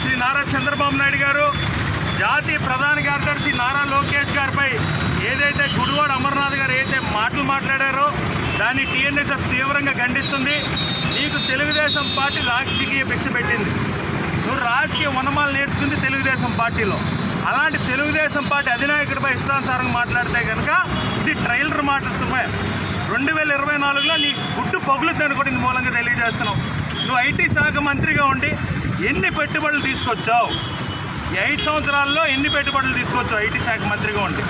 శ్రీ నారా చంద్రబాబు నాయుడు గారు జాతీయ ప్రధాన కార్యదర్శి నారా లోకేష్ గారిపై ఏదైతే గుడివాడ అమర్నాథ్ గారు ఏదైతే మాటలు మాట్లాడారో దాన్ని టీఎన్ఎస్ఎఫ్ తీవ్రంగా ఖండిస్తుంది. నీకు తెలుగుదేశం పార్టీ రాజకీయ భిక్ష పెట్టింది. నువ్వు రాజకీయ వనమాలు నేర్చుకుంది తెలుగుదేశం పార్టీలో. అలాంటి తెలుగుదేశం పార్టీ అధినాయకుడిపై ఇష్టానుసారంగా మాట్లాడితే కనుక ఇది ట్రైలర్ మాట్లాడుతున్నాయి. 2024లో నీ గుడ్డు పగులుద్దని కూడా ఇందు మూలంగా తెలియజేస్తున్నావు. నువ్వు ఐటీ శాఖ మంత్రిగా ఉండి ఎన్ని పెట్టుబడులు తీసుకొచ్చావు? ఈ 5 సంవత్సరాల్లో ఎన్ని పెట్టుబడులు తీసుకొచ్చావు ఐటీ శాఖ మంత్రిగా ఉండి?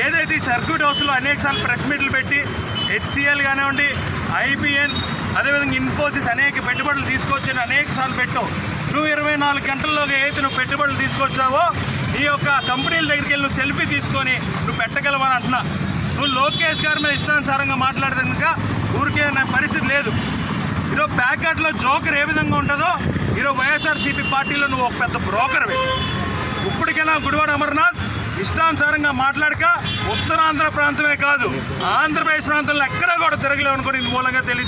ఏదైతే ఈ సర్క్యూట్ హౌస్లో అనేకసార్లు ప్రెస్ మీట్లు పెట్టి హెచ్సిఎల్ కానివ్వండి, ఐబిఎన్, అదేవిధంగా ఇన్ఫోసిస్ అనేక పెట్టుబడులు తీసుకొచ్చి అనేకసార్లు పెట్టావు. నువ్వు 24 గంటల్లోగా ఏదైతే నువ్వు పెట్టుబడులు తీసుకొచ్చావో ఈ యొక్క కంపెనీల దగ్గరికి వెళ్ళి నువ్వు సెల్ఫీ తీసుకొని నువ్వు పెట్టగలవని అంటున్నా. నువ్వు లోకేష్ గారి మీద ఇష్టానుసారంగా మాట్లాడితే కనుక ఊరికే పరిస్థితి లేదు. ఈరోజు ప్యాకెట్లో జోకర్ ఏ విధంగా ఉంటుందో ఈరోజు వైఎస్ఆర్సీపీ పార్టీలో నువ్వు ఒక పెద్ద బ్రోకర్వి. ఇప్పటికైనా గుడివాడ అమర్నాథ్ ఇష్టానుసారంగా మాట్లాడక ఉత్తరాంధ్ర ప్రాంతమే కాదు ఆంధ్రప్రదేశ్ ప్రాంతంలో ఎక్కడా కూడా తిరగలేవు అనుకోని మూలంగా తెలియదు.